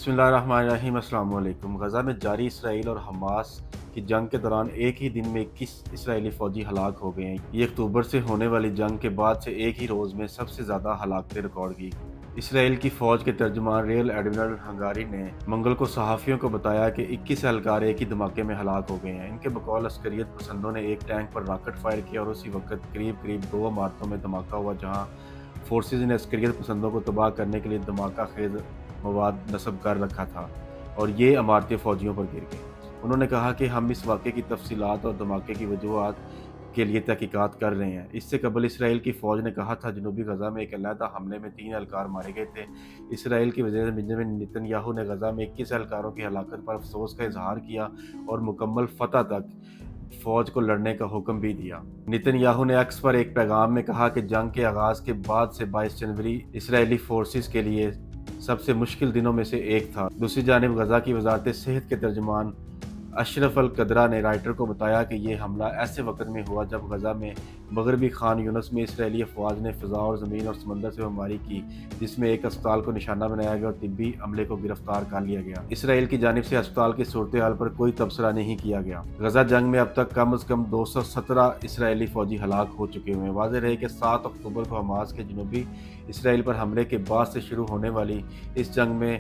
بسم اللہ الرحمن الرحیم۔ السلام علیکم۔ غزہ میں جاری اسرائیل اور حماس کی جنگ کے دوران ایک ہی دن میں 21 اسرائیلی فوجی ہلاک ہو گئے ہیں۔ یہ اکتوبر سے ہونے والی جنگ کے بعد سے ایک ہی روز میں سب سے زیادہ ہلاکتیں ریکارڈ کی۔ اسرائیل کی فوج کے ترجمان ریئر ایڈمرل ہنگاری نے منگل کو صحافیوں کو بتایا کہ 21 اہلکار ایک ہی دھماکے میں ہلاک ہو گئے ہیں۔ ان کے بقول عسکریت پسندوں نے ایک ٹینک پر راکٹ فائر کیا اور اسی وقت قریب 2 عمارتوں میں دھماکہ ہوا جہاں فورسز نے عسکریت پسندوں کو تباہ کرنے کے لیے دھماکہ خیز مواد نصب کر رکھا تھا اور یہ عمارتیں فوجیوں پر گر گئیں۔ انہوں نے کہا کہ ہم اس واقعے کی تفصیلات اور دھماکے کی وجوہات کے لیے تحقیقات کر رہے ہیں۔ اس سے قبل اسرائیل کی فوج نے کہا تھا جنوبی غزہ میں ایک علیحدہ حملے میں 3 اہلکار مارے گئے تھے۔ اسرائیل کے وزیر بنجامن نتن یاہو نے غزہ میں 21 اہلکاروں کی ہلاکت پر افسوس کا اظہار کیا اور مکمل فتح تک فوج کو لڑنے کا حکم بھی دیا۔ نتن یاہو نے ایکس پر ایک پیغام میں کہا کہ جنگ کے آغاز کے بعد سے 22 جنوری اسرائیلی فورسز کے لیے سب سے مشکل دنوں میں سے ایک تھا۔ دوسری جانب غزہ کی وزارت صحت کے ترجمان اشرف القدرہ نے رائٹر کو بتایا کہ یہ حملہ ایسے وقت میں ہوا جب غزہ میں مغربی خان یونس میں اسرائیلی افواج نے فضا اور زمین اور سمندر سے بمباری کی، جس میں ایک اسپتال کو نشانہ بنایا گیا اور طبی عملے کو گرفتار کر لیا گیا۔ اسرائیل کی جانب سے اسپتال کی صورتحال پر کوئی تبصرہ نہیں کیا گیا۔ غزہ جنگ میں اب تک کم از کم 217 اسرائیلی فوجی ہلاک ہو چکے ہوئے ہیں۔ واضح رہے کہ 7 اکتوبر کو حماس کے جنوبی اسرائیل پر حملے کے بعد سے شروع ہونے والی اس جنگ میں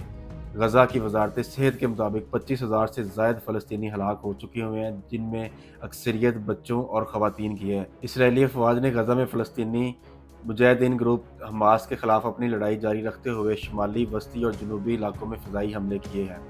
غزہ کی وزارت صحت کے مطابق 25,000 سے زائد فلسطینی ہلاک ہو چکے ہوئے ہیں، جن میں اکثریت بچوں اور خواتین کی ہے۔ اسرائیلی افواج نے غزہ میں فلسطینی مجاہدین گروپ حماس کے خلاف اپنی لڑائی جاری رکھتے ہوئے شمالی، وسطی اور جنوبی علاقوں میں فضائی حملے کیے ہیں۔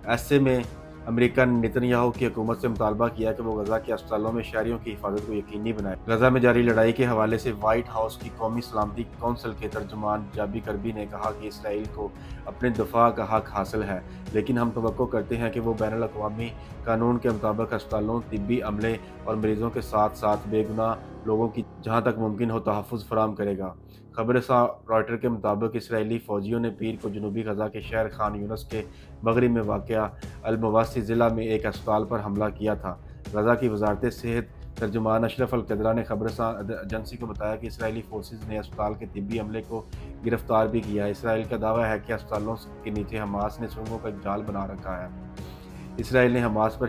ایسے میں امریکہ نے نتن یاہو کی حکومت سے مطالبہ کیا کہ وہ غزہ کے اسپتالوں میں شہریوں کی حفاظت کو یقینی بنائے۔ غزہ میں جاری لڑائی کے حوالے سے وائٹ ہاؤس کی قومی سلامتی کونسل کے ترجمان جابی کربی نے کہا کہ اسرائیل کو اپنے دفاع کا حق حاصل ہے، لیکن ہم توقع کرتے ہیں کہ وہ بین الاقوامی قانون کے مطابق اسپتالوں، طبی عملے اور مریضوں کے ساتھ ساتھ بے گناہ لوگوں کی جہاں تک ممکن ہو تحفظ فراہم کرے گا۔ خبر رساں رائٹر کے مطابق اسرائیلی فوجیوں نے پیر کو جنوبی غزہ کے شہر خان یونس کے مغرب میں واقع المواسی ضلع میں ایک اسپتال پر حملہ کیا تھا۔ غزہ کی وزارت صحت ترجمان اشرف القدرہ نے خبر رساں ایجنسی کو بتایا کہ اسرائیلی فورسز نے اسپتال کے طبی عملے کو گرفتار بھی کیا ہے۔ اسرائیل کا دعویٰ ہے کہ اسپتالوں کے نیچے حماس نے سرنگوں کا ایک جال بنا رکھا ہے۔ اسرائیل نے حماس پر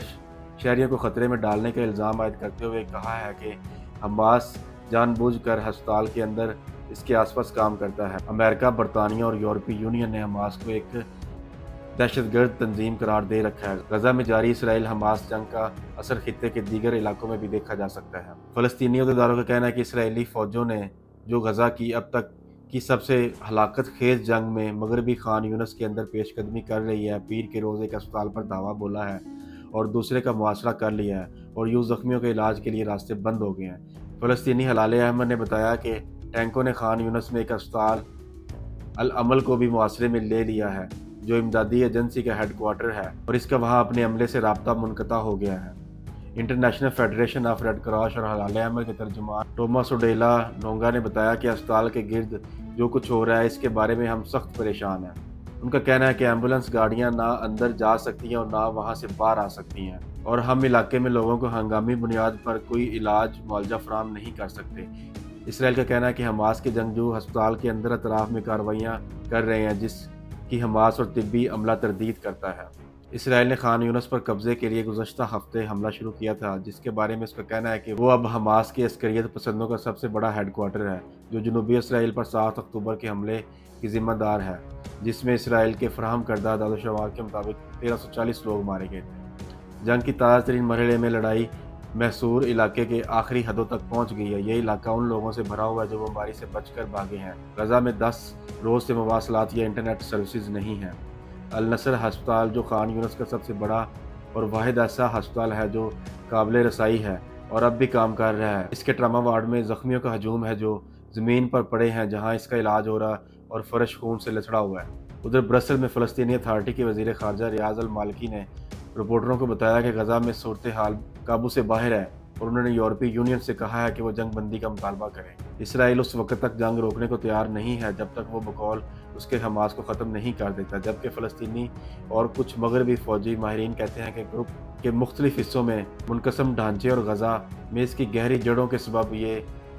شہریوں کو خطرے میں ڈالنے کا الزام عائد کرتے ہوئے کہا ہے کہ حماس جان بوجھ کر ہسپتال کے اندر اس کے آس پاس کام کرتا ہے۔ امریکہ، برطانیہ اور یورپی یونین نے حماس کو ایک دہشت گرد تنظیم قرار دے رکھا ہے۔ غزہ میں جاری اسرائیل حماس جنگ کا اثر خطے کے دیگر علاقوں میں بھی دیکھا جا سکتا ہے۔ فلسطینی عہدیداروں کا کہنا ہے کہ اسرائیلی فوجوں نے جو غزہ کی اب تک کی سب سے ہلاکت خیز جنگ میں مغربی خان یونس کے اندر پیش قدمی کر رہی ہے، پیر کے روز ایک اسپتال پر دھاوا بولا ہے اور دوسرے کا محاصرہ کر لیا ہے اور یوں زخمیوں کے علاج کے لیے راستے بند ہو گئے ہیں۔ فلسطینی ہلال احمد نے بتایا کہ ٹینکوں نے خان یونس میں ایک اسپتال العمل کو بھی محاصرے میں لے لیا ہے، جو امدادی ایجنسی کا ہیڈ کوارٹر ہے، اور اس کا وہاں اپنے عملے سے رابطہ منقطع ہو گیا ہے۔ International federation of red cross اور ہلال احمد کے ترجمان ٹوماس اوڈیلا نونگا نے بتایا کہ اسپتال کے گرد جو کچھ ہو رہا ہے اس کے بارے میں ہم سخت پریشان ہیں۔ ان کا کہنا ہے کہ ایمبولینس گاڑیاں نہ اندر جا سکتی ہیں اور نہ وہاں سے باہر آ سکتی ہیں، اور ہم علاقے میں لوگوں کو ہنگامی بنیاد پر کوئی علاج معالجہ فراہم نہیں کر سکتے۔ اسرائیل کا کہنا ہے کہ حماس کے جنگجو ہسپتال کے اندر اطراف میں کارروائیاں کر رہے ہیں، جس کی حماس اور طبی عملہ تردید کرتا ہے۔ اسرائیل نے خان یونس پر قبضے کے لیے گزشتہ ہفتے حملہ شروع کیا تھا، جس کے بارے میں اس کا کہنا ہے کہ وہ اب حماس کے عسکریت پسندوں کا سب سے بڑا ہیڈ کوارٹر ہے، جو جنوبی اسرائیل پر 7 اکتوبر کے حملے کی ذمہ دار ہے، جس میں اسرائیل کے فراہم کردہ اعداد و شمار کے مطابق 1340 لوگ مارے گئے تھے۔ جنگ کی تازہ ترین مرحلے میں لڑائی محصور علاقے کے آخری حدوں تک پہنچ گئی ہے۔ یہ علاقہ ان لوگوں سے بھرا ہوا ہے جو بمباری سے بچ کر بھاگے ہیں۔ غزہ میں 10 روز سے مواصلات یا انٹرنیٹ سروسز نہیں ہیں۔ النصر ہسپتال، جو خان یونس کا سب سے بڑا اور واحد ایسا ہسپتال ہے جو قابل رسائی ہے اور اب بھی کام کر رہا ہے، اس کے ٹراما وارڈ میں زخمیوں کا ہجوم ہے جو زمین پر پڑے ہیں جہاں اس کا علاج ہو رہا اور فرش خون سے لتڑا ہوا ہے۔ ادھر برسل میں فلسطینی اتھارٹی کے وزیر خارجہ ریاض المالکی نے رپورٹروں کو بتایا کہ غزہ میں صورتحال قابو سے باہر ہے اور انہوں نے یورپی یونین سے کہا ہے کہ وہ جنگ بندی کا مطالبہ کریں۔ اسرائیل اس وقت تک جنگ روکنے کو تیار نہیں ہے جب تک وہ بقول اس کے حماس کو ختم نہیں کر دیتا، جبکہ فلسطینی اور کچھ مغربی فوجی ماہرین کہتے ہیں کہ گروپ کے مختلف حصوں میں منقسم ڈھانچے اور غزہ میں اس کی گہری جڑوں کے سبب یہ